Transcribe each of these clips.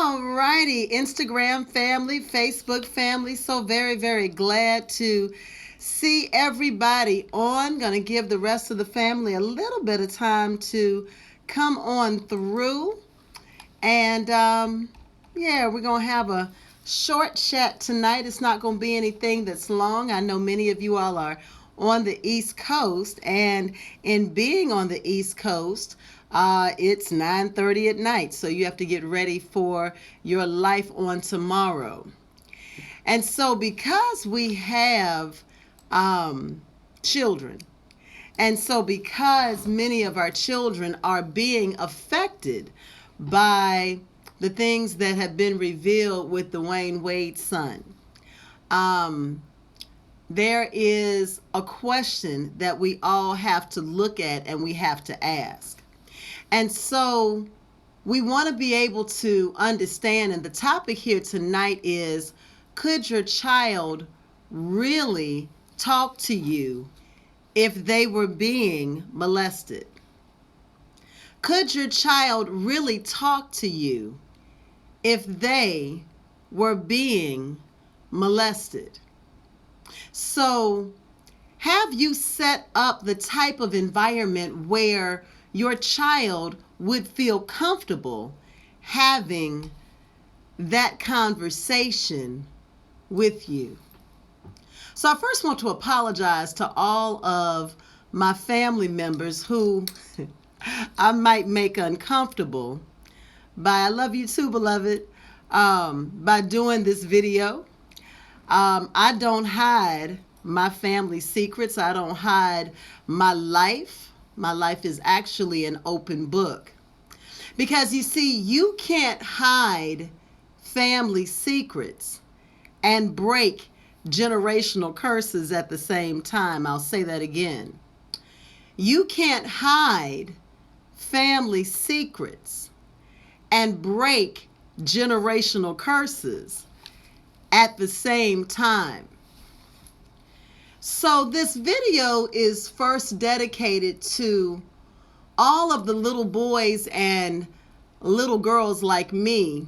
All righty, Instagram family, Facebook family. So very, very glad to see everybody on. Going to give the rest of the family a little bit of time to come on through. And we're going to have a short chat tonight. It's not going to be anything that's long. I know many of you all are on the East Coast, and in being on the East Coast, it's 9:30 at night, so you have to get ready for your life on tomorrow. And so because we have children, and so because many of our children are being affected by the things that have been revealed with Dwayne Wade's son, there is a question that we all have to look at and we have to ask. And so we want to be able to understand, and the topic here tonight is, could your child really talk to you if they were being molested? Could your child really talk to you if they were being molested? So, have you set up the type of environment where your child would feel comfortable having that conversation with you? So I first want to apologize to all of my family members who I might make uncomfortable by, I love you too, beloved, by doing this video. I don't hide my family secrets. I don't hide my life. My life is actually an open book. Because you see, you can't hide family secrets and break generational curses at the same time. I'll say that again. You can't hide family secrets and break generational curses at the same time. So this video is first dedicated to all of the little boys and little girls like me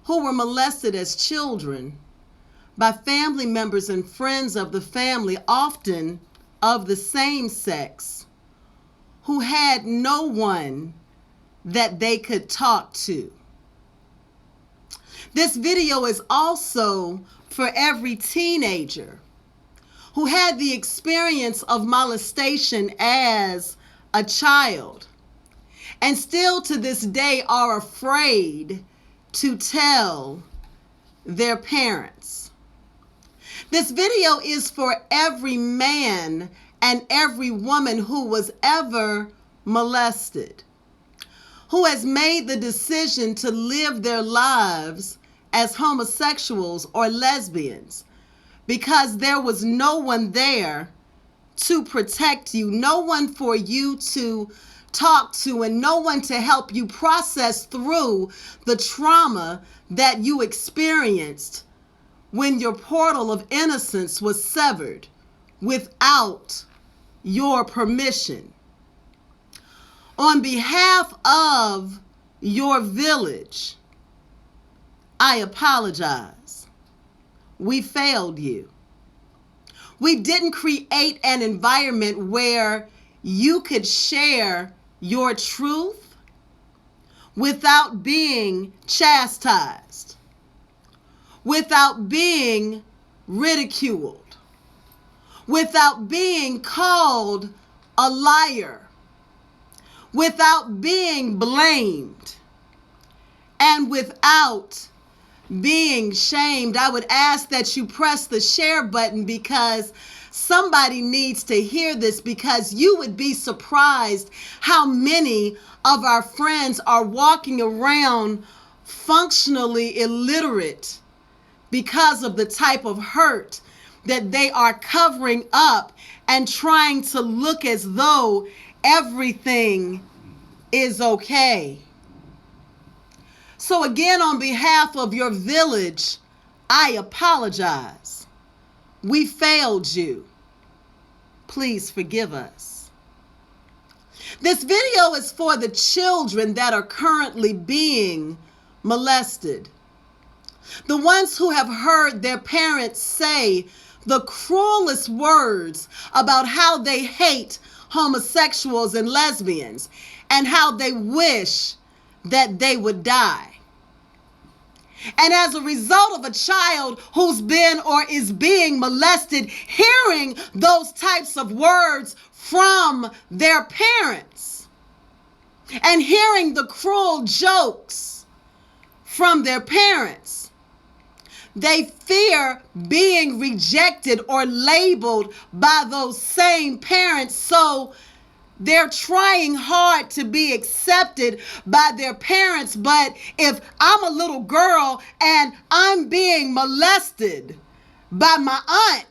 who were molested as children by family members and friends of the family, often of the same sex, who had no one that they could talk to. This video is also for every teenager who had the experience of molestation as a child and still to this day are afraid to tell their parents. This video is for every man and every woman who was ever molested, who has made the decision to live their lives as homosexuals or lesbians because there was no one there to protect you, no one for you to talk to, and no one to help you process through the trauma that you experienced when your portal of innocence was severed without your permission. On behalf of your village, I apologize. We failed you. We didn't create an environment where you could share your truth without being chastised, without being ridiculed, without being called a liar, without being blamed, and without being shamed. I would ask that you press the share button because somebody needs to hear this, because you would be surprised how many of our friends are walking around functionally illiterate because of the type of hurt that they are covering up and trying to look as though everything is okay. So again, on behalf of your village, I apologize. We failed you. Please forgive us. This video is for the children that are currently being molested. The ones who have heard their parents say the cruelest words about how they hate homosexuals and lesbians and how they wish that they would die. And as a result of a child who's been or is being molested, hearing those types of words from their parents and hearing the cruel jokes from their parents, they fear being rejected or labeled by those same parents. So they're trying hard to be accepted by their parents. But if I'm a little girl and I'm being molested by my aunt,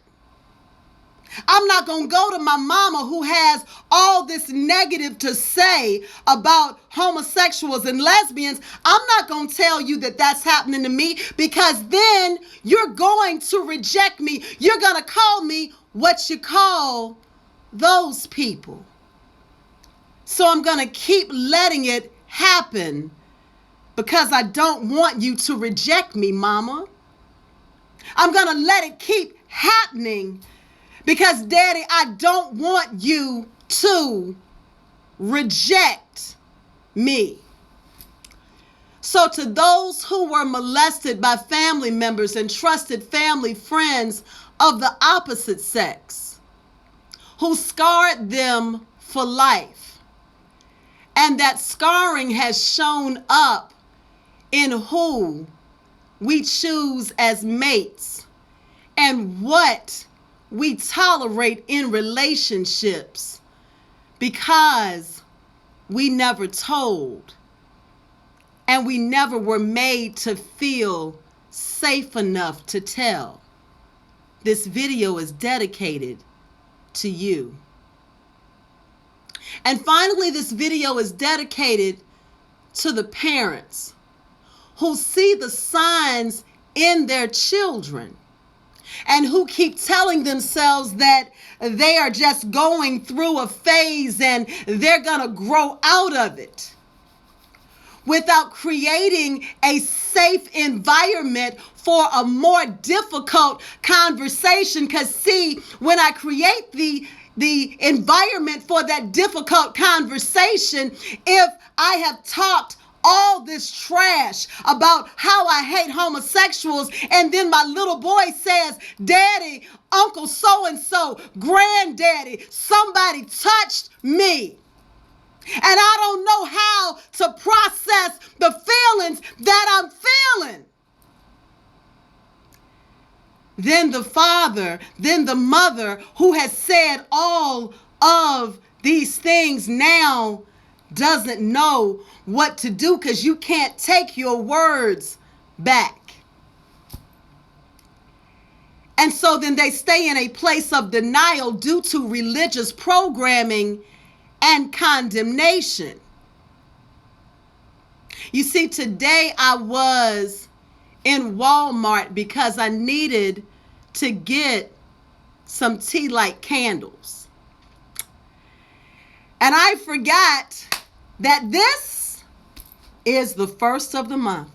I'm not going to go to my mama who has all this negative to say about homosexuals and lesbians. I'm not going to tell you that that's happening to me, because then you're going to reject me. You're going to call me what you call those people. So I'm going to keep letting it happen because I don't want you to reject me, mama. I'm going to let it keep happening because, daddy, I don't want you to reject me. So to those who were molested by family members and trusted family friends of the opposite sex, who scarred them for life, and that scarring has shown up in who we choose as mates and what we tolerate in relationships, because we never told and we never were made to feel safe enough to tell. This video is dedicated to you. And finally, this video is dedicated to the parents who see the signs in their children and who keep telling themselves that they are just going through a phase and they're going to grow out of it, without creating a safe environment for a more difficult conversation. Because see, when I create the environment for that difficult conversation, if I have talked all this trash about how I hate homosexuals, and then my little boy says, daddy, uncle so-and-so, granddaddy, somebody touched me, and I don't know how to process the feelings that I'm feeling, then the father, then the mother who has said all of these things now doesn't know what to do, because you can't take your words back. And so then they stay in a place of denial due to religious programming and condemnation. You see, today I was in Walmart because I needed to get some tea light candles. And I forgot that this is the first of the month.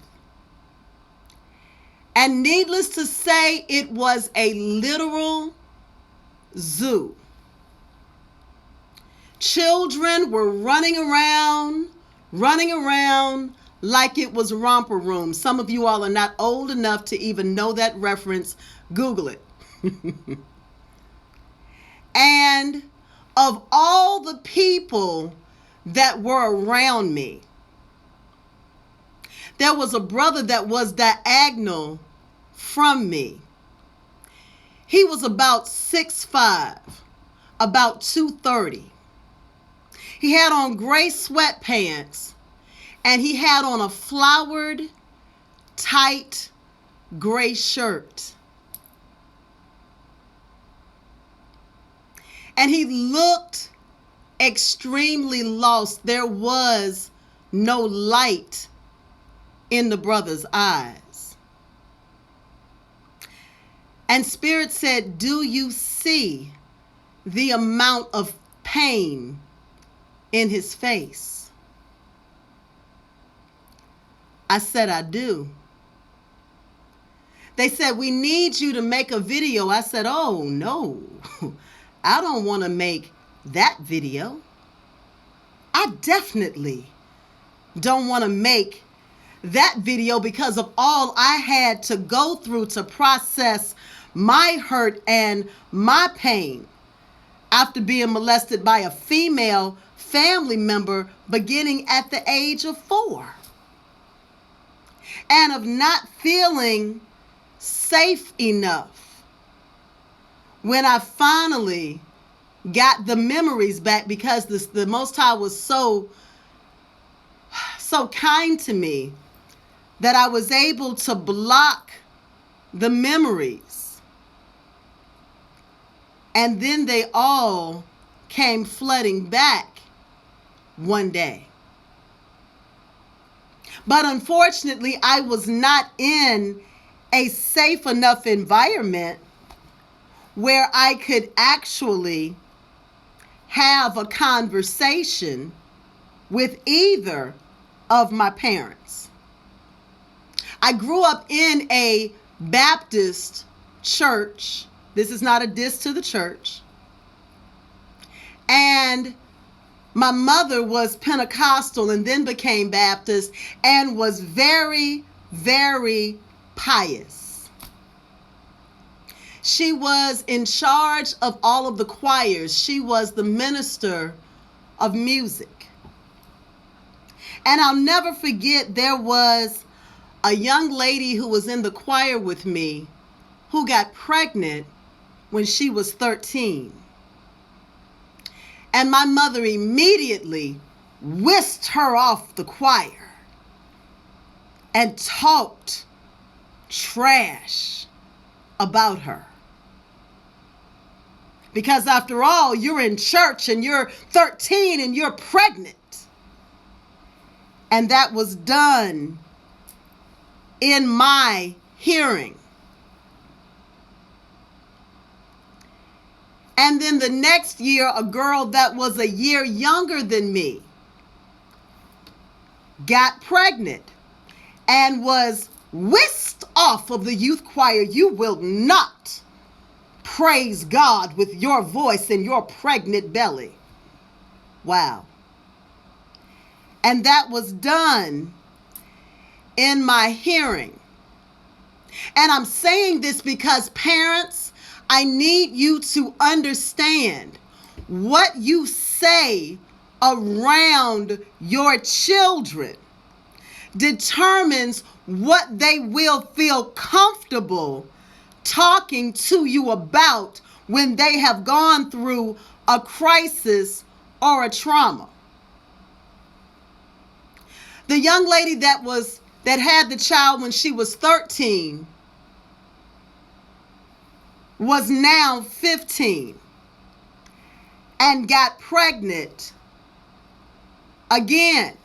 And needless to say, it was a literal zoo. Children were running around like it was Romper Room. Some of you all are not old enough to even know that reference. Google it. And of all the people that were around me, there was a brother that was diagonal from me. He was about 6'5", about 230. He had on gray sweatpants, and he had on a flowered, tight, gray shirt. And he looked extremely lost. There was no light in the brother's eyes. And Spirit said, do you see the amount of pain in his face? I said, I do. They said, we need you to make a video. I said, oh, no, I don't want to make that video. I definitely don't want to make that video because of all I had to go through to process my hurt and my pain after being molested by a female family member beginning at the age of 4. And of not feeling safe enough when I finally got the memories back, because the Most High was so kind to me that I was able to block the memories. And then they all came flooding back one day. But unfortunately, I was not in a safe enough environment where I could actually have a conversation with either of my parents. I grew up in a Baptist church. This is not a diss to the church. And my mother was Pentecostal and then became Baptist and was very, very pious. She was in charge of all of the choirs. She was the minister of music. And I'll never forget, there was a young lady who was in the choir with me who got pregnant when she was 13. And my mother immediately whisked her off the choir and talked trash about her. Because after all, you're in church and you're 13 and you're pregnant. And that was done in my hearing. And then the next year, a girl that was a year younger than me got pregnant and was whisked off of the youth choir. You will not praise God with your voice and your pregnant belly. Wow. And that was done in my hearing. And I'm saying this because, parents, I need you to understand what you say around your children determines what they will feel comfortable talking to you about when they have gone through a crisis or a trauma. The young lady that had the child when she was 13 was now 15 and got pregnant again.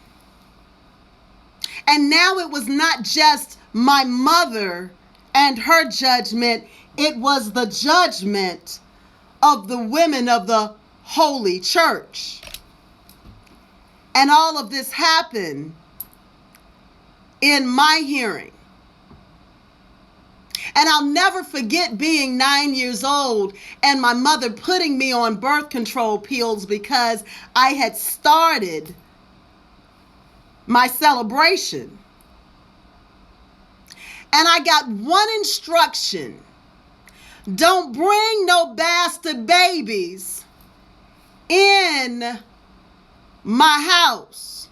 And now it was not just my mother and her judgment, it was the judgment of the women of the Holy Church. And all of this happened in my hearing. And I'll never forget being 9 years old and my mother putting me on birth control pills because I had started my celebration. And I got one instruction: don't bring no bastard babies in my house.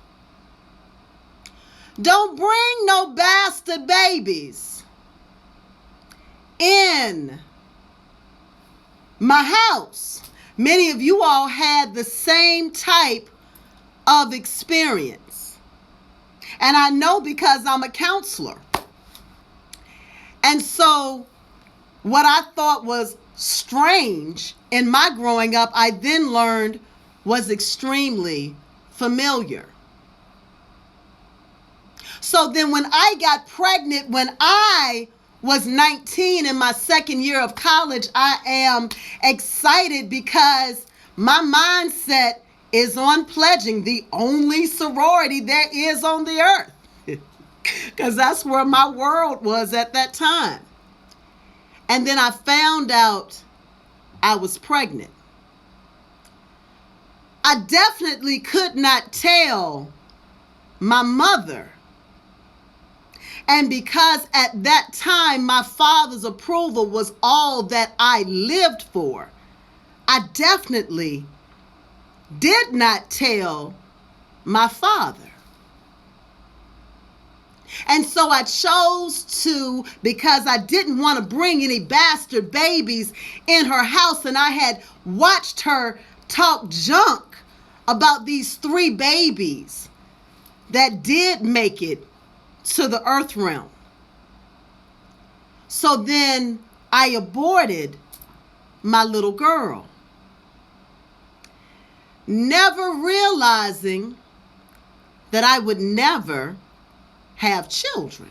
Don't bring no bastard babies in my house. Many of you all had the same type of experience. And I know because I'm a counselor. And so what I thought was strange in my growing up, I then learned was extremely familiar. So then when I got pregnant, when I was 19 in my second year of college, I am excited because my mindset is on pledging the only sorority there is on the earth. because that's where my world was at that time. And then I found out I was pregnant. I definitely could not tell my mother. And because at that time my father's approval was all that I lived for, I definitely did not tell my father. And so I chose to, because I didn't want to bring any bastard babies in her house, and I had watched her talk junk about these 3 babies that did make it to the earth realm. So then I aborted my little girl, never realizing that I would never have children.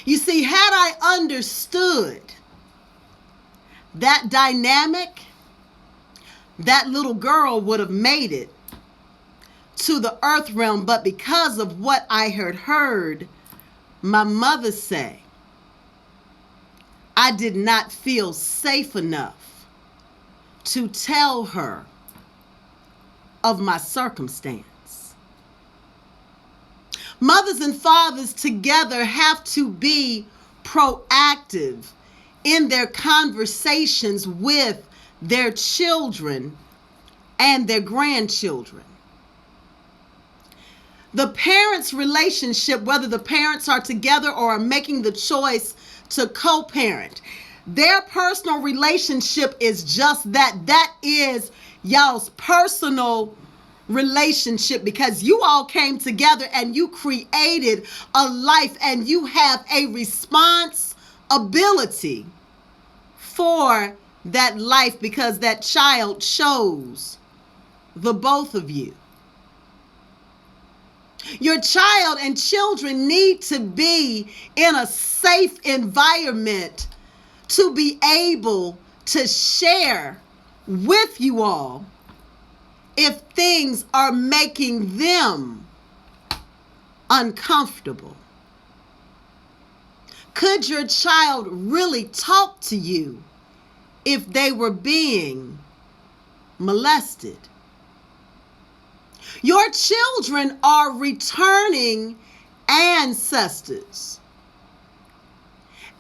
You see, had I understood that dynamic, that little girl would have made it to the earth realm. But because of what I had heard my mother say, I did not feel safe enough to tell her of my circumstance. Mothers and fathers together have to be proactive in their conversations with their children and their grandchildren. The parents' relationship, whether the parents are together or are making the choice to co-parent, their personal relationship is just that. That is y'all's personal relationship, because you all came together and you created a life, and you have a responsibility for that life, because that child chose the both of you. Your child and children need to be in a safe environment to be able to share with you all if things are making them uncomfortable. Could your child really talk to you if they were being molested? Your children are returning ancestors.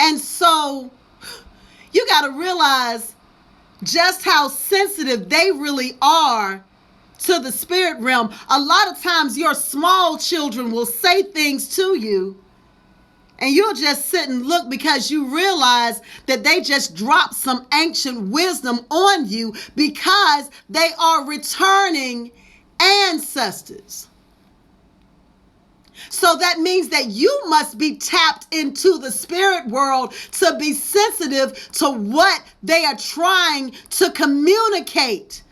And so you got to realize just how sensitive they really are to the spirit realm. A lot of times your small children will say things to you, and you'll just sit and look, because you realize that they just dropped some ancient wisdom on you, because they are returning ancestors. So that means that you must be tapped into the spirit world to be sensitive to what they are trying to communicate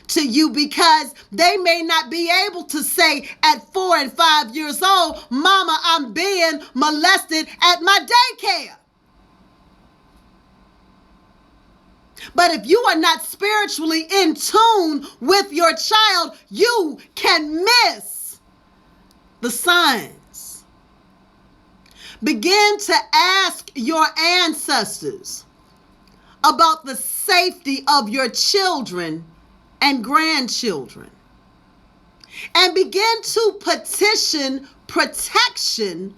to you, because they may not be able to say at 4 and 5 years old, "Mama, I'm being molested at my daycare." But if you are not spiritually in tune with your child, you can miss the signs. Begin to ask your ancestors about the safety of your children and grandchildren, and begin to petition protection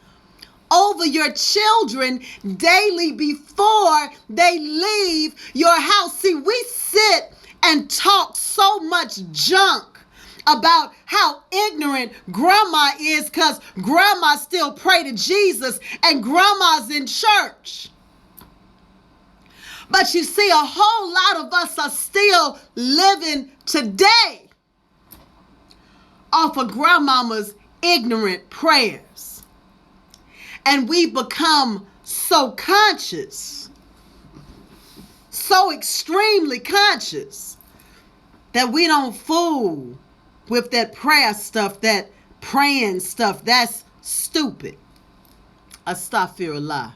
over your children daily before they leave your house. See, we sit and talk so much junk about how ignorant grandma is, because grandma still pray to Jesus and grandma's in church. But you see, a whole lot of us are still living today off of grandmama's ignorant prayers. And we become so conscious, so extremely conscious, that we don't fool with that prayer stuff, that praying stuff. That's stupid. Astaghfirullah.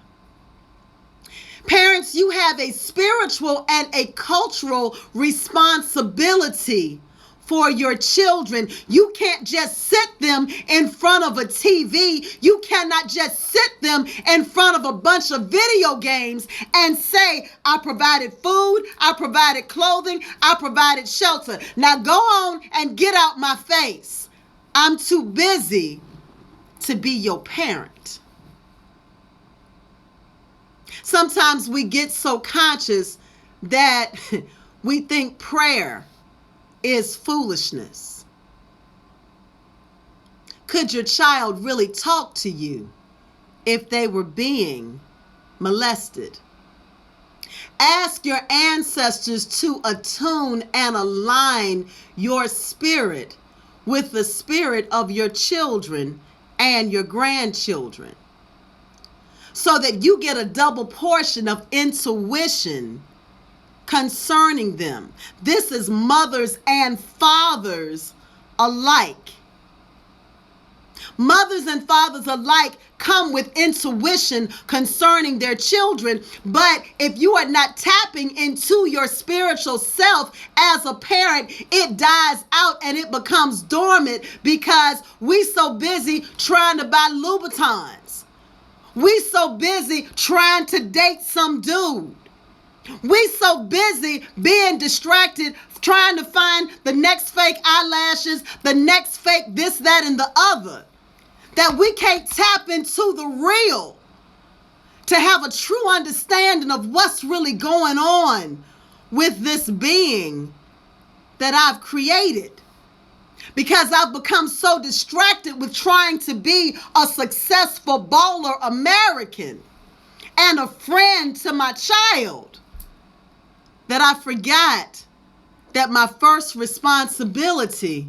Parents, you have a spiritual and a cultural responsibility for your children. You can't just sit them in front of a TV. You cannot just sit them in front of a bunch of video games and say, I provided food, I provided clothing, I provided shelter. Now go on and get out my face. I'm too busy to be your parent. Sometimes we get so conscious that we think prayer is foolishness. Could your child really talk to you if they were being molested? Ask your ancestors to attune and align your spirit with the spirit of your children and your grandchildren, so that you get a double portion of intuition concerning them. This is mothers and fathers alike. Mothers and fathers alike come with intuition concerning their children, but if you are not tapping into your spiritual self as a parent, it dies out and it becomes dormant because we so busy trying to buy Louboutins. We so busy trying to date some dude. We so busy being distracted, trying to find the next fake eyelashes, the next fake this, that, and the other, that we can't tap into the real to have a true understanding of what's really going on with this being that I've created. Because I've become so distracted with trying to be a successful baller American and a friend to my child that I forgot that my first responsibility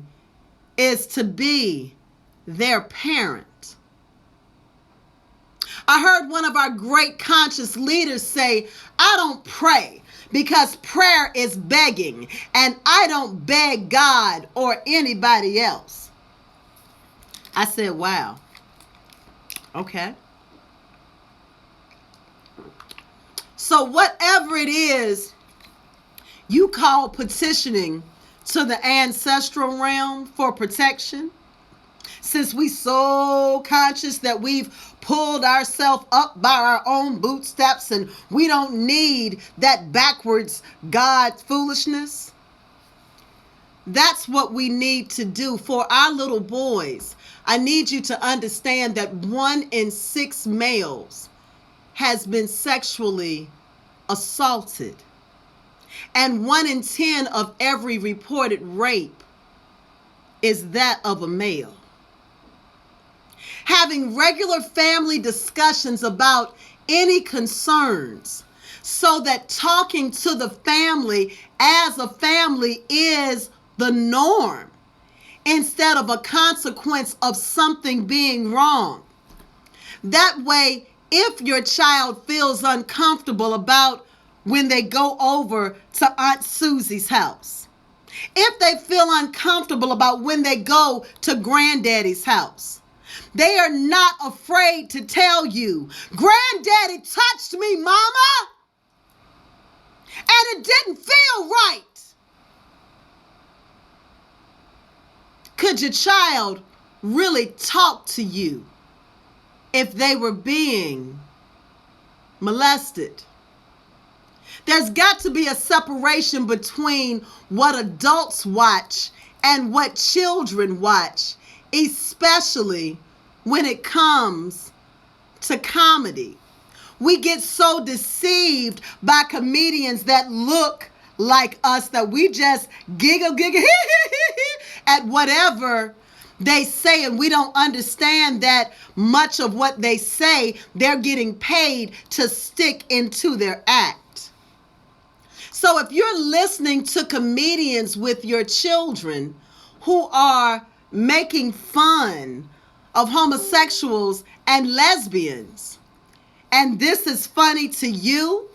is to be their parent. I heard one of our great conscious leaders say, I don't pray because prayer is begging, and I don't beg God or anybody else. I said, wow. Okay. So whatever it is you call petitioning to the ancestral realm for protection, since we so conscious that we've pulled ourselves up by our own bootstraps and we don't need that backwards God foolishness, that's what we need to do for our little boys. I need you to understand that 1 in 6 males has been sexually assaulted, and 1 in 10 of every reported rape is that of a male. Having regular family discussions about any concerns so that talking to the family as a family is the norm instead of a consequence of something being wrong. That way, if your child feels uncomfortable about when they go over to Aunt Susie's house, if they feel uncomfortable about when they go to Granddaddy's house, they are not afraid to tell you, Granddaddy touched me, Mama, and it didn't feel right. Could your child really talk to you if they were being molested? There's got to be a separation between what adults watch and what children watch, especially when it comes to comedy. We get so deceived by comedians that look like us that we just giggle at whatever they say, and we don't understand that much of what they say, they're getting paid to stick into their act. So if you're listening to comedians with your children who are making fun of homosexuals and lesbians, and this is funny to you,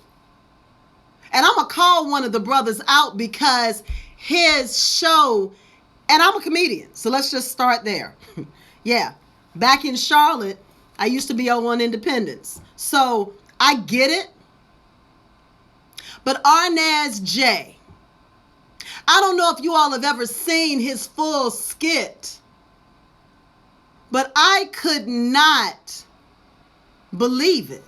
and I'm going to call one of the brothers out because his show, and I'm a comedian, so let's just start there. Yeah, back in Charlotte, I used to be on Independence, so I get it. But Arnaz J, I don't know if you all have ever seen his full skit, but I could not believe it.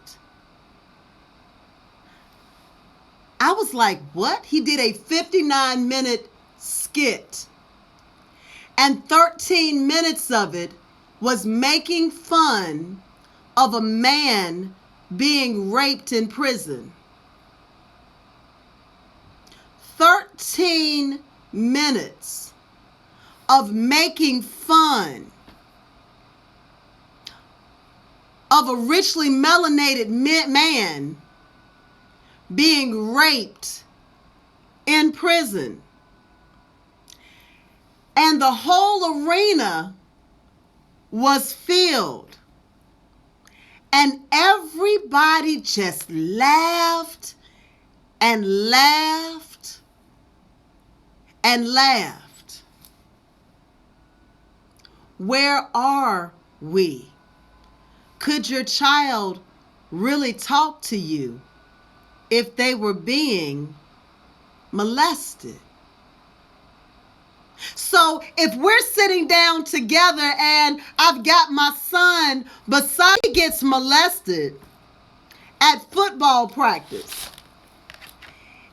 I was like, what? He did a 59-minute skit, and 13 minutes of it was making fun of a man being raped in prison. 13 minutes of making fun of a richly melanated man being raped in prison. And the whole arena was filled. And everybody just laughed and laughed and laughed. Where are we? Could your child really talk to you if they were being molested? So if we're sitting down together and I've got my son beside, he gets molested at football practice.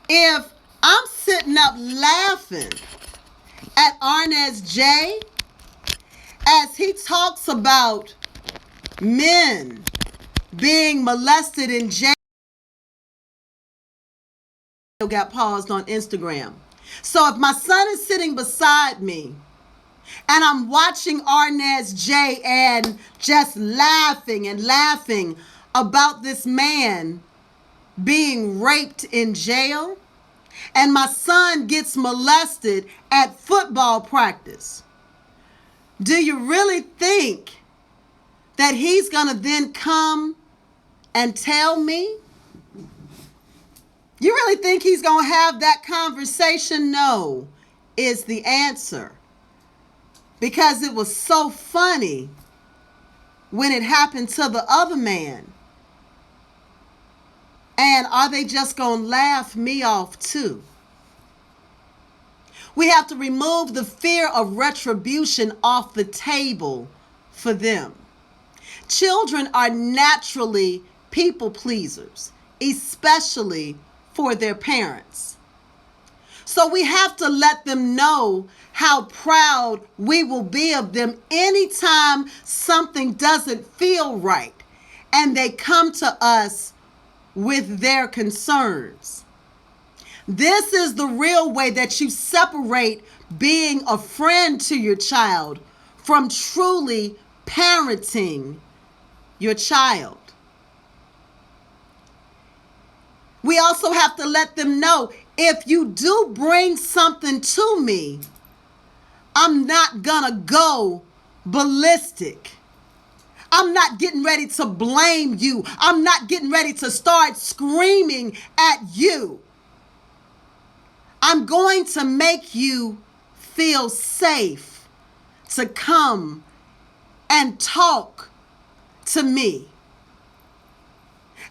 If I'm sitting up laughing at Arnez J as he talks about men being molested in jail, got paused on Instagram. So if my son is sitting beside me and I'm watching Arnez J and just laughing and laughing about this man being raped in jail, and my son gets molested at football practice, do you really think that he's going to then come and tell me? You really think he's going to have that conversation? No, is the answer. Because it was so funny when it happened to the other man. And are they just going to laugh me off too? We have to remove the fear of retribution off the table for them. Children are naturally people pleasers, especially for their parents. So we have to let them know how proud we will be of them anytime something doesn't feel right and they come to us with their concerns. This is the real way that you separate being a friend to your child from truly parenting your child. We also have to let them know, if you do bring something to me, I'm not gonna go ballistic. I'm not getting ready to blame you. I'm not getting ready to start screaming at you. I'm going to make you feel safe to come and talk to me.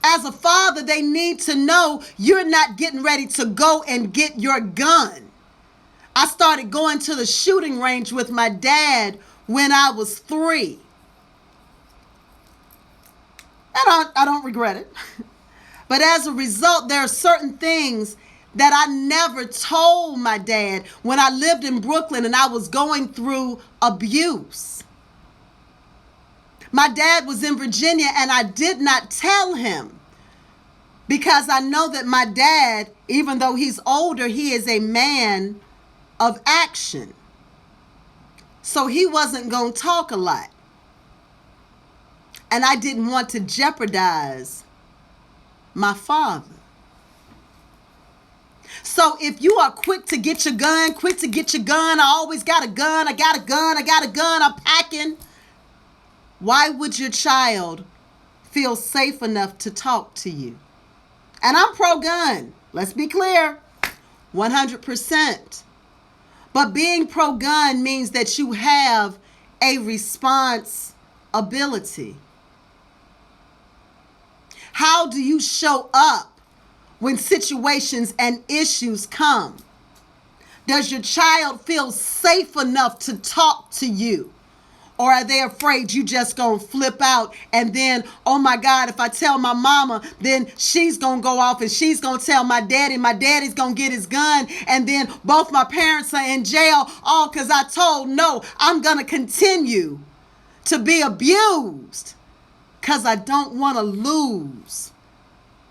As a father, they need to know you're not getting ready to go and get your gun. I started going to the shooting range with my dad when I was 3. I don't regret it. But as a result, there are certain things that I never told my dad when I lived in Brooklyn and I was going through abuse. My dad was in Virginia and I did not tell him because I know that my dad, even though he's older, he is a man of action. So he wasn't going to talk a lot. And I didn't want to jeopardize my father. So if you are quick to get your gun, I always got a gun, I got a gun, I'm packing. Why would your child feel safe enough to talk to you? And I'm pro-gun. Let's be clear. 100%. But being pro-gun means that you have a responsibility. How do you show up when situations and issues come? Does your child feel safe enough to talk to you? Or are they afraid you just gonna flip out and then, oh my God, if I tell my mama, then she's gonna go off and she's gonna tell my daddy's gonna get his gun, and then both my parents are in jail, all because I told no, I'm gonna continue to be abused because I don't wanna lose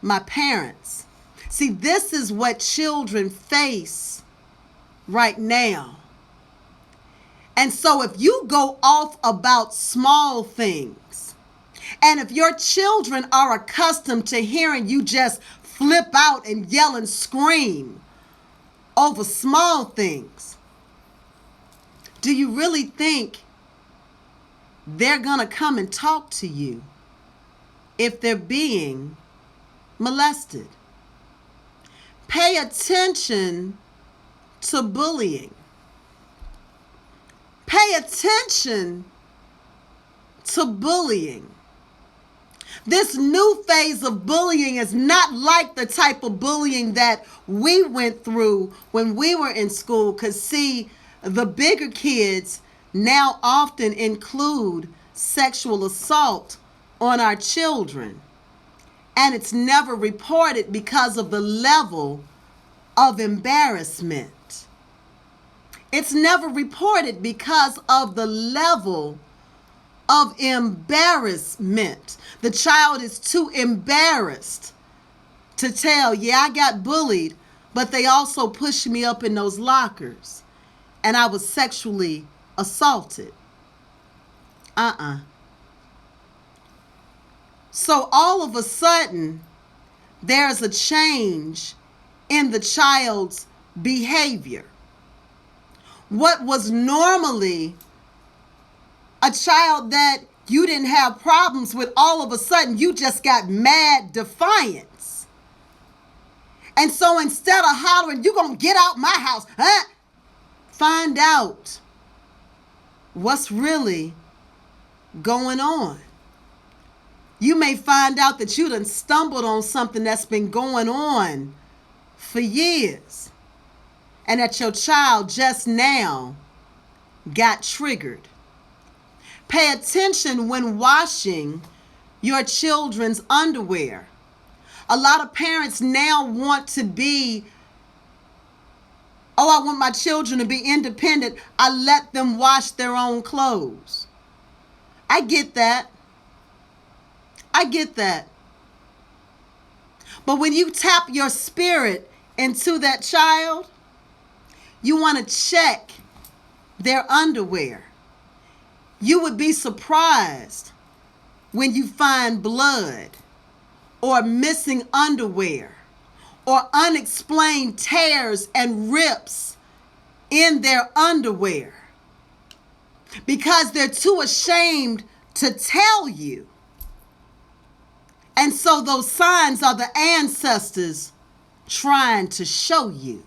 my parents. See, this is what children face right now. And so if you go off about small things, and if your children are accustomed to hearing you just flip out and yell and scream over small things, do you really think they're going to come and talk to you if they're being molested? Pay attention to bullying. Pay attention to bullying. This new phase of bullying is not like the type of bullying that we went through when we were in school. Because see, the bigger kids now often include sexual assault on our children. And it's never reported because of the level of embarrassment. It's never reported because of the level of embarrassment. The child is too embarrassed to tell, yeah, I got bullied, but they also pushed me up in those lockers and I was sexually assaulted. So all of a sudden, there's a change in the child's behavior. What was normally a child that you didn't have problems with, all of a sudden you just got mad defiance. And so instead of hollering, "You gonna get out my house," find out what's really going on. You may find out that you done stumbled on something that's been going on for years, and that your child just now got triggered. Pay attention when washing your children's underwear. A lot of parents now want to be, oh, I want my children to be independent. I let them wash their own clothes. I get that. I get that. But when you tap your spirit into that child, you want to check their underwear. You would be surprised when you find blood or missing underwear or unexplained tears and rips in their underwear because they're too ashamed to tell you. And so those signs are the ancestors trying to show you.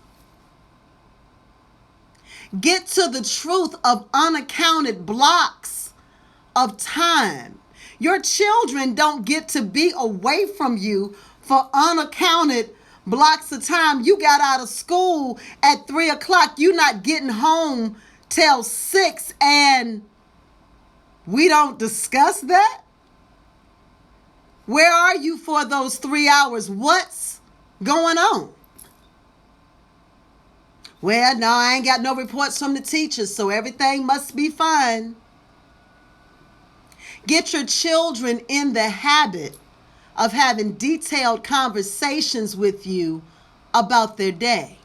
Get to the truth of unaccounted blocks of time. Your children don't get to be away from you for unaccounted blocks of time. You got out of school at 3 o'clock. You're not getting home till 6, and we don't discuss that? Where are you for those 3 hours? What's going on? Well, no, I ain't got no reports from the teachers, so everything must be fine. Get your children in the habit of having detailed conversations with you about their day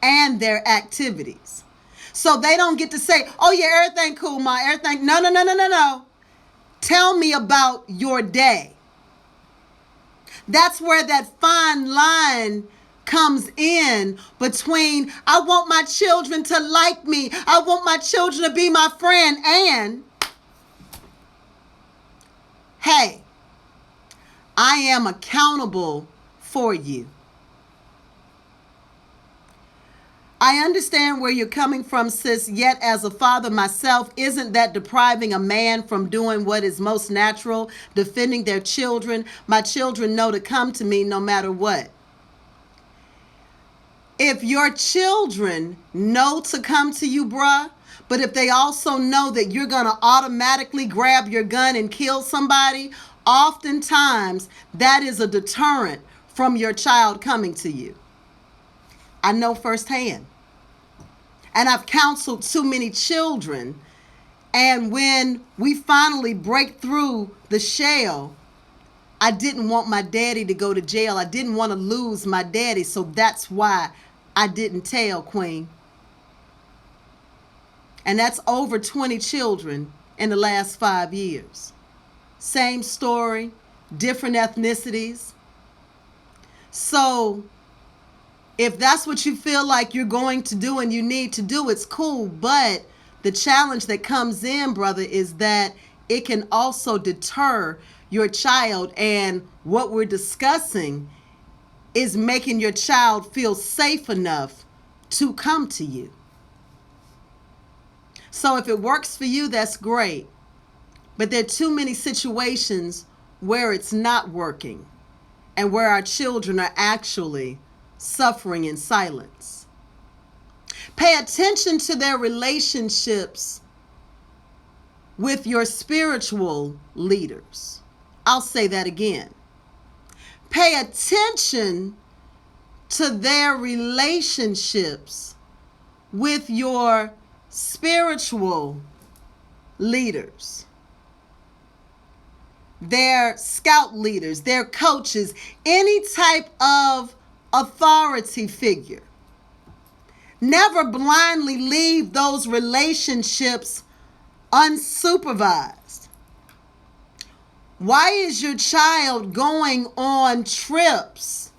and their activities. So they don't get to say, "Oh yeah, everything cool, Ma, everything." No. Tell me about your day. That's where that fine line comes in between, I want my children to like me, I want my children to be my friend, and, hey, I am accountable for you. I understand where you're coming from, sis, yet as a father myself, isn't that depriving a man from doing what is most natural, defending their children? My children know to come to me no matter what. If your children know to come to you, bruh, but if they also know that you're going to automatically grab your gun and kill somebody, oftentimes that is a deterrent from your child coming to you. I know firsthand. And I've counseled too many children. And when we finally break through the shell, I didn't want my daddy to go to jail. I didn't want to lose my daddy. So that's why I didn't tell, Queen. And that's over 20 children in the last 5 years. Same story, different ethnicities. So if that's what you feel like you're going to do and you need to do, it's cool. But the challenge that comes in, brother, is that it can also deter your child. And what we're discussing is making your child feel safe enough to come to you. So if it works for you, that's great. But there are too many situations where it's not working and where our children are actually suffering in silence. Pay attention to their relationships with your spiritual leaders. I'll say that again. Pay attention to their relationships with your spiritual leaders, their scout leaders, their coaches, any type of authority figure. Never blindly leave those relationships unsupervised. Why is your child going on trips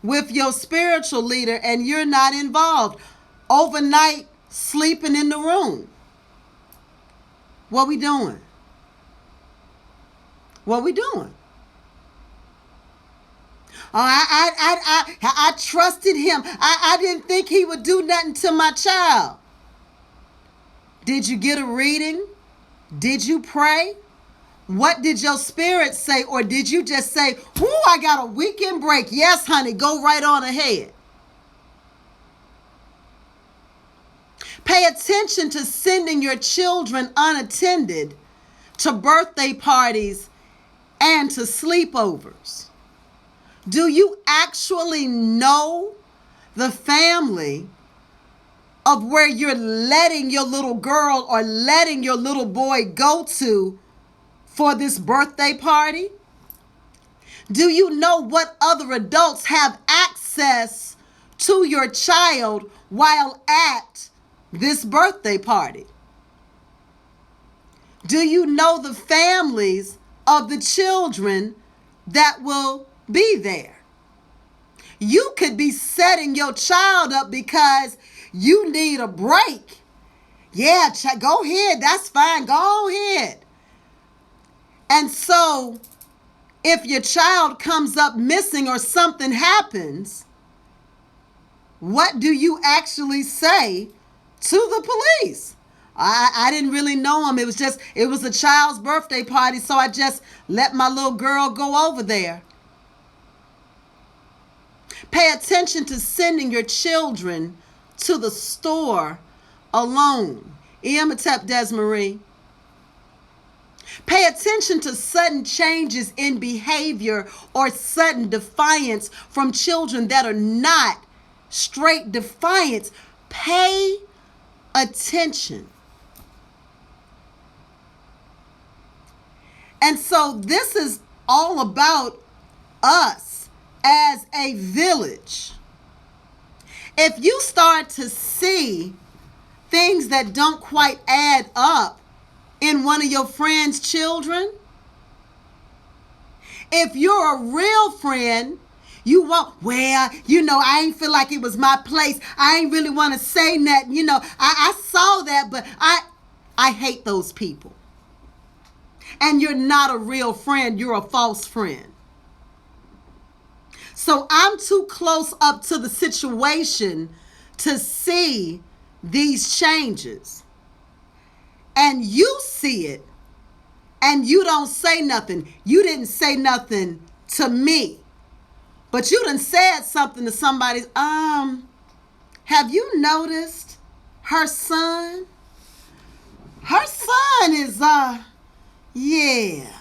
with your spiritual leader and you're not involved? Overnight sleeping in the room. What we doing? What we doing? Oh, I trusted him. I didn't think he would do nothing to my child. Did you get a reading? Did you pray? What did your spirit say? Or did you just say, "Whoo, I got a weekend break"? Yes, honey, go right on ahead. Pay attention to sending your children unattended to birthday parties and to sleepovers. Do you actually know the family of where you're letting your little girl or letting your little boy go to for this birthday party? Do you know what other adults have access to your child while at this birthday party? Do you know the families of the children that will be there? You could be setting your child up because you need a break. Yeah, go ahead. That's fine. Go ahead. And so if your child comes up missing or something happens, what do you actually say to the police? I didn't really know him. It was a child's birthday party, so I just let my little girl go over there. Pay attention to sending your children to the store alone. Iamatep Desmarie. Pay attention to sudden changes in behavior or sudden defiance from children that are not straight defiance. Pay attention. And so this is all about us as a village. If you start to see things that don't quite add up in one of your friend's children, if you're a real friend, you won't, I ain't feel like it was my place. I ain't really want to say nothing. I saw that, but I hate those people. And you're not a real friend. You're a false friend. So I'm too close up to the situation to see these changes. And you see it and you don't say nothing. You didn't say nothing to me. But you done said something to somebody, have you noticed her son? Her son is, yeah.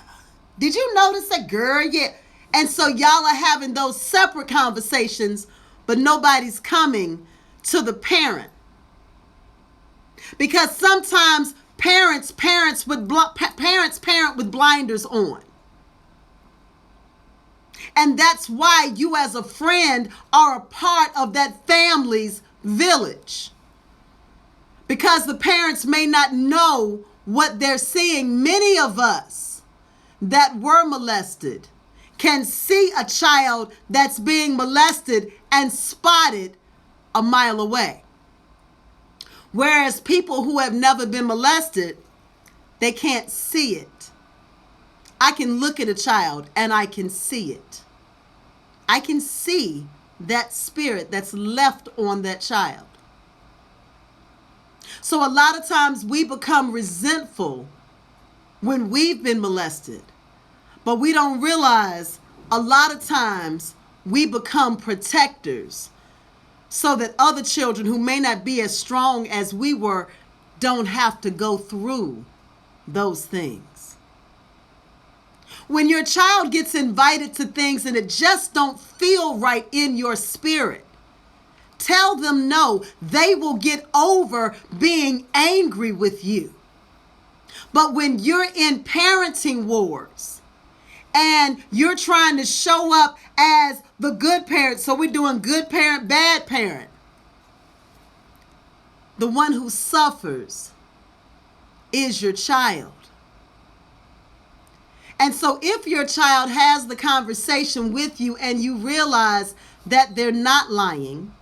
Did you notice that girl? Yeah. And so y'all are having those separate conversations, but nobody's coming to the parent. Because sometimes parents parent with blinders on. And that's why you as a friend are a part of that family's village. Because the parents may not know what they're seeing. Many of us that were molested can see a child that's being molested and spot it a mile away. Whereas people who have never been molested, they can't see it. I can look at a child and I can see it. I can see that spirit that's left on that child. So a lot of times we become resentful when we've been molested, but we don't realize a lot of times we become protectors so that other children who may not be as strong as we were don't have to go through those things. When your child gets invited to things and it just don't feel right in your spirit, tell them no. They will get over being angry with you. But when you're in parenting wars and you're trying to show up as the good parent, so we're doing good parent, bad parent, the one who suffers is your child. And so if your child has the conversation with you and you realize that they're not lying,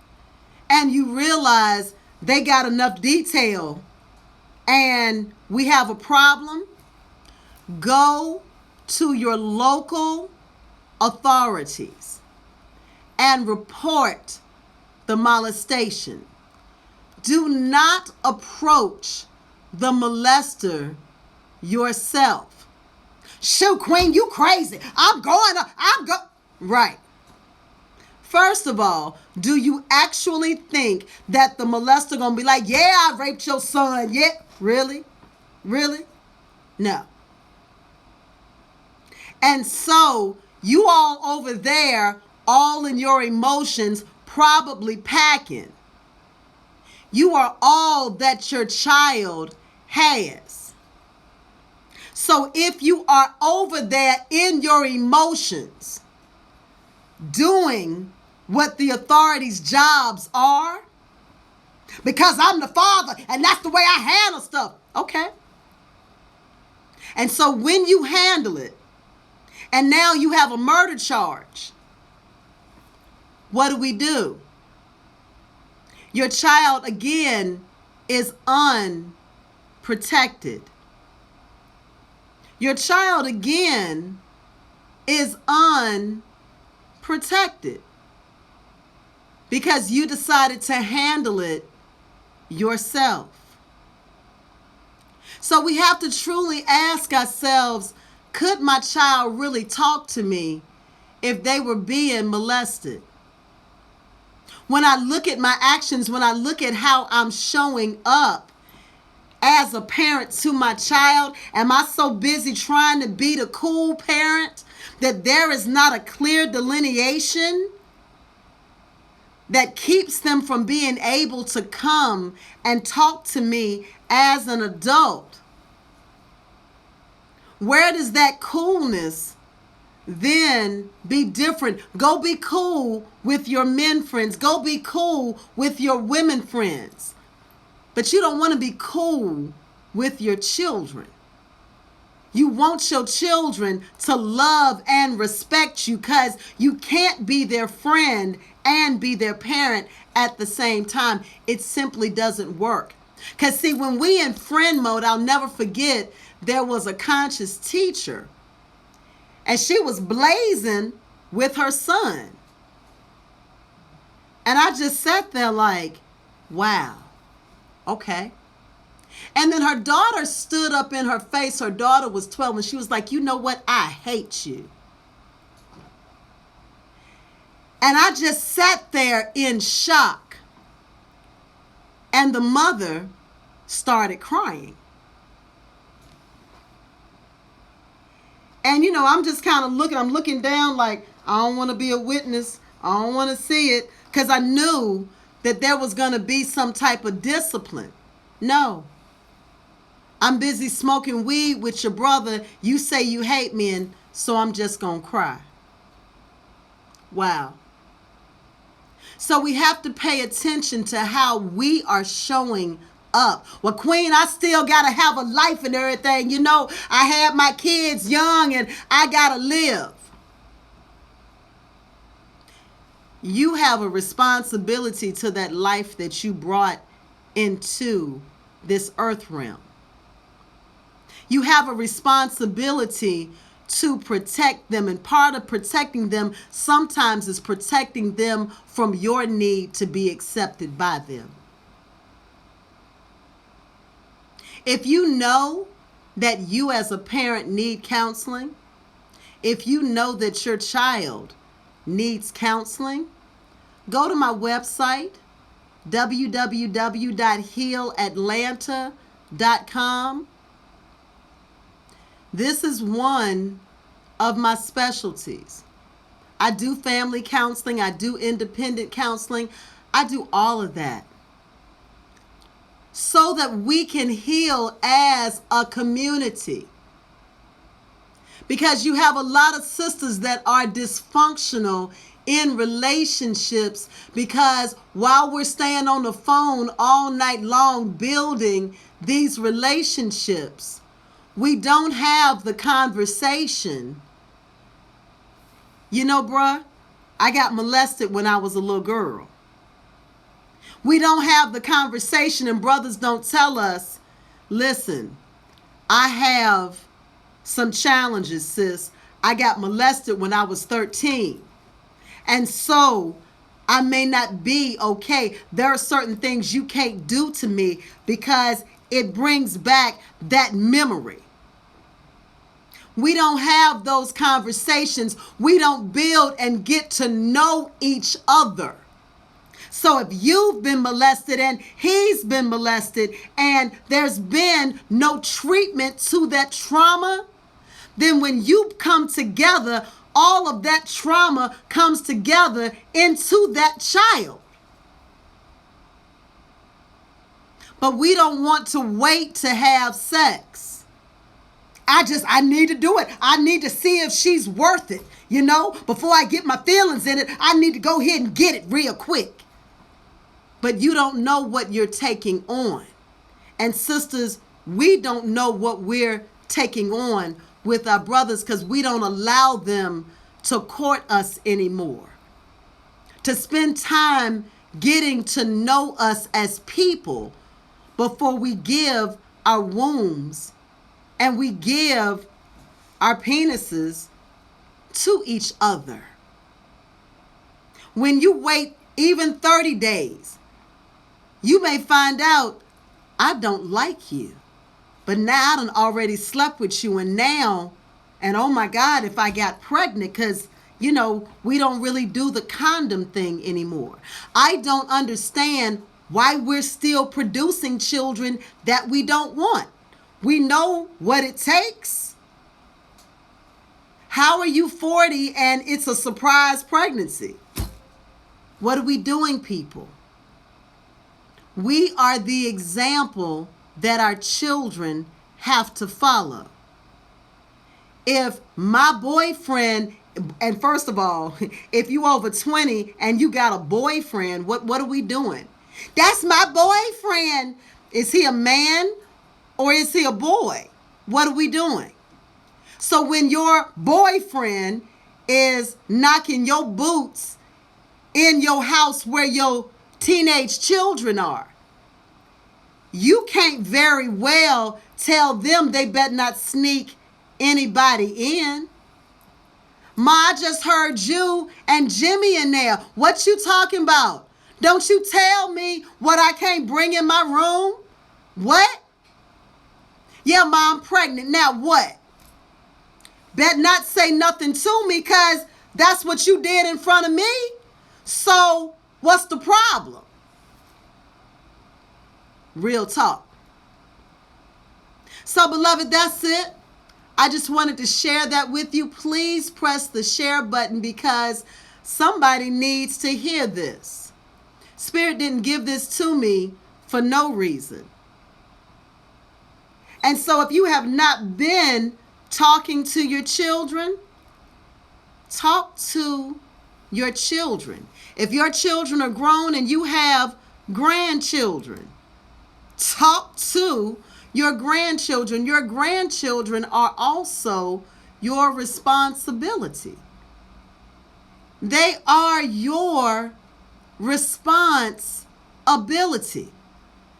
and you realize they got enough detail and we have a problem, go to your local authorities and report the molestation. Do not approach the molester yourself. Shoot, Queen, you crazy. Right. First of all, do you actually think that the molester gonna be like, yeah, I raped your son? Yeah, really? Really? No. And so you all over there, all in your emotions, probably packing. You are all that your child has. So if you are over there in your emotions, doing what the authorities' jobs are, because I'm the father and that's the way I handle stuff. Okay. And so when you handle it, and now you have a murder charge, what do? Your child, again, is unprotected. Your child, again, is unprotected because you decided to handle it yourself. So we have to truly ask ourselves, could my child really talk to me if they were being molested? When I look at my actions, when I look at how I'm showing up as a parent to my child, am I so busy trying to be the cool parent that there is not a clear delineation that keeps them from being able to come and talk to me as an adult? Where does that coolness then be different? Go be cool with your men friends. Go be cool with your women friends. But you don't want to be cool with your children. You want your children to love and respect you because you can't be their friend and be their parent at the same time. It simply doesn't work. Because see, when we in friend mode, I'll never forget, there was a conscious teacher and she was blazing with her son. And I just sat there like, wow. Okay. And then her daughter stood up in her face. Her daughter was 12 and she was like, you know what? I hate you. And I just sat there in shock. And the mother started crying. And, I'm just kind of I'm looking down like, I don't want to be a witness. I don't want to see it. Because I knew that there was going to be some type of discipline. No. I'm busy smoking weed with your brother. You say you hate me, and so I'm just going to cry. Wow. So we have to pay attention to how we are showing up. Well, Queen, I still got to have a life and everything. I had my kids young and I got to live. You have a responsibility to that life that you brought into this earth realm. You have a responsibility to protect them. And part of protecting them sometimes is protecting them from your need to be accepted by them. If you know that you as a parent need counseling, if you know that your child needs counseling, go to my website, www.healatlanta.com. This is one of my specialties. I do family counseling. I do independent counseling. I do all of that so that we can heal as a community. Because you have a lot of sisters that are dysfunctional in relationships because while we're staying on the phone all night long building these relationships, we don't have the conversation. Bruh, I got molested when I was a little girl. We don't have the conversation, and brothers don't tell us, listen, I have some challenges, sis. I got molested when I was 13. And so I may not be okay. There are certain things you can't do to me because it brings back that memory. We don't have those conversations. We don't build and get to know each other. So if you've been molested and he's been molested and there's been no treatment to that trauma, then when you come together, all of that trauma comes together into that child. But we don't want to wait to have sex. I need to do it. I need to see if she's worth it. Before I get my feelings in it, I need to go ahead and get it real quick. But you don't know what you're taking on. And sisters, we don't know what we're taking on with our brothers because we don't allow them to court us anymore. To spend time getting to know us as people before we give our wombs and we give our penises to each other. When you wait even 30 days, you may find out, I don't like you. But now I done already slept with you and oh my God, if I got pregnant, because, we don't really do the condom thing anymore. I don't understand why we're still producing children that we don't want. We know what it takes. How are you 40 and it's a surprise pregnancy? What are we doing, people? We are the example that our children have to follow. If my boyfriend, and first of all, if you over 20 and you got a boyfriend, what are we doing? That's my boyfriend. Is he a man or is he a boy? What are we doing? So when your boyfriend is knocking your boots in your house where your teenage children are, you can't very well tell them they better not sneak anybody in. Ma, I just heard you and Jimmy in there. What you talking about? Don't you tell me what I can't bring in my room? What? Yeah, Ma, I'm pregnant. Now what? Better not say nothing to me because that's what you did in front of me. So what's the problem? Real talk. So, beloved, that's it. I just wanted to share that with you. Please press the share button because somebody needs to hear this. Spirit didn't give this to me for no reason. And so if you have not been talking to your children, talk to your children. If your children are grown and you have grandchildren, talk to your grandchildren. Your grandchildren are also your responsibility. They are your responsibility.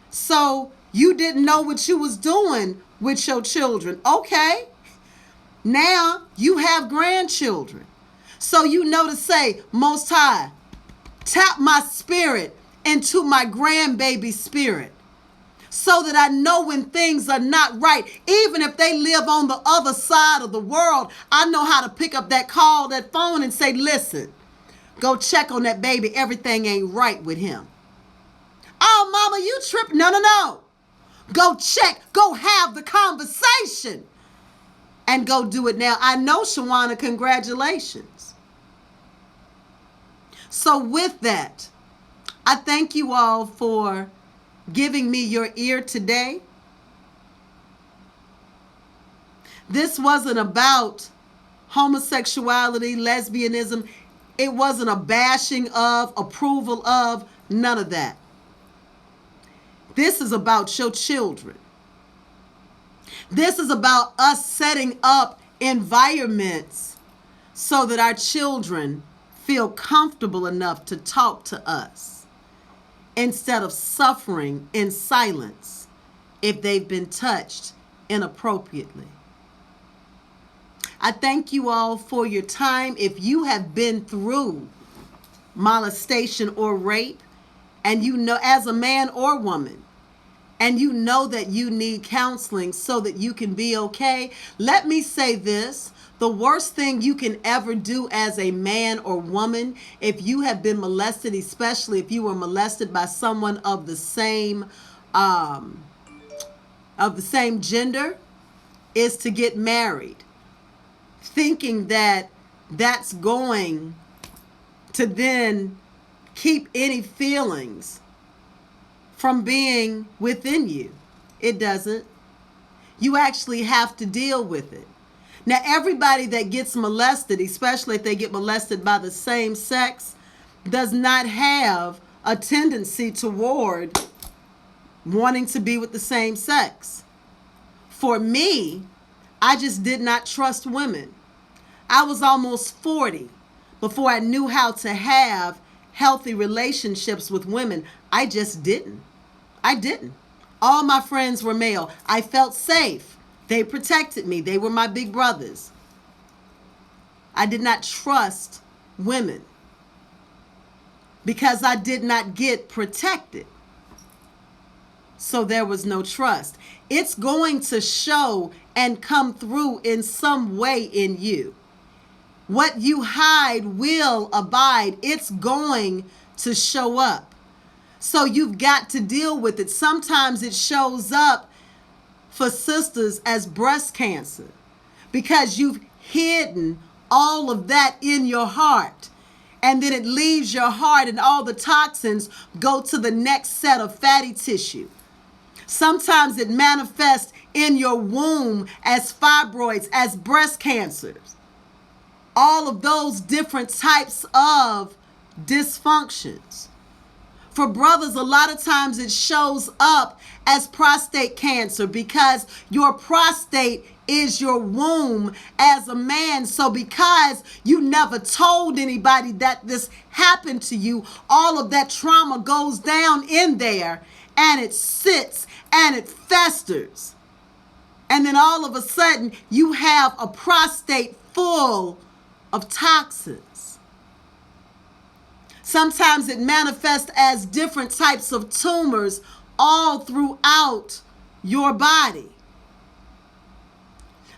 So you didn't know what you was doing with your children. Okay. Now you have grandchildren. So you know to say, Most High, tap my spirit into my grandbaby spirit so that I know when things are not right. Even if they live on the other side of the world, I know how to pick up that call, that phone, and say, listen, go check on that baby. Everything ain't right with him. Oh, mama, you tripping. No. Go check. Go have the conversation. And go do it now. I know, Shawana, congratulations. So with that, I thank you all for giving me your ear today. This wasn't about homosexuality, lesbianism. It wasn't a bashing of, approval of, none of that. This is about your children. This is about us setting up environments so that our children feel comfortable enough to talk to us instead of suffering in silence if they've been touched inappropriately. I thank you all for your time. If you have been through molestation or rape, and you know, as a man or woman, and you know that you need counseling so that you can be okay, let me say this. The worst thing you can ever do as a man or woman, if you have been molested, especially if you were molested by someone of the same gender, is to get married, thinking that that's going to then keep any feelings from being within you. It doesn't. You actually have to deal with it. Now, everybody that gets molested, especially if they get molested by the same sex, does not have a tendency toward wanting to be with the same sex. For me, I just did not trust women. I was almost 40 before I knew how to have healthy relationships with women. I just didn't. I didn't. All my friends were male. I felt safe. They protected me. They were my big brothers. I did not trust women because I did not get protected. So there was no trust. It's going to show and come through in some way in you. What you hide will abide. It's going to show up. So you've got to deal with it. Sometimes it shows up for sisters as breast cancer because you've hidden all of that in your heart. And then it leaves your heart and all the toxins go to the next set of fatty tissue. Sometimes it manifests in your womb as fibroids, as breast cancers. All of those different types of dysfunctions. For brothers, a lot of times it shows up as prostate cancer because your prostate is your womb as a man. So because you never told anybody that this happened to you, all of that trauma goes down in there and it sits and it festers. And then all of a sudden you have a prostate full of toxins. Sometimes it manifests as different types of tumors all throughout your body.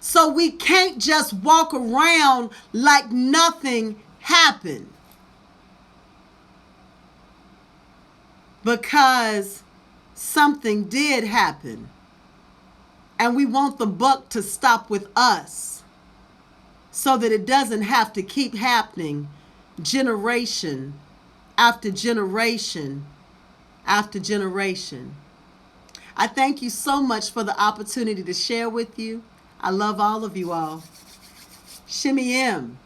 So we can't just walk around like nothing happened. because something did happen. And we want the buck to stop with us so that it doesn't have to keep happening generation after generation after generation. I thank you so much for the opportunity to share with you. I love all of you all. Shimmy M.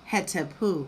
Hetepu.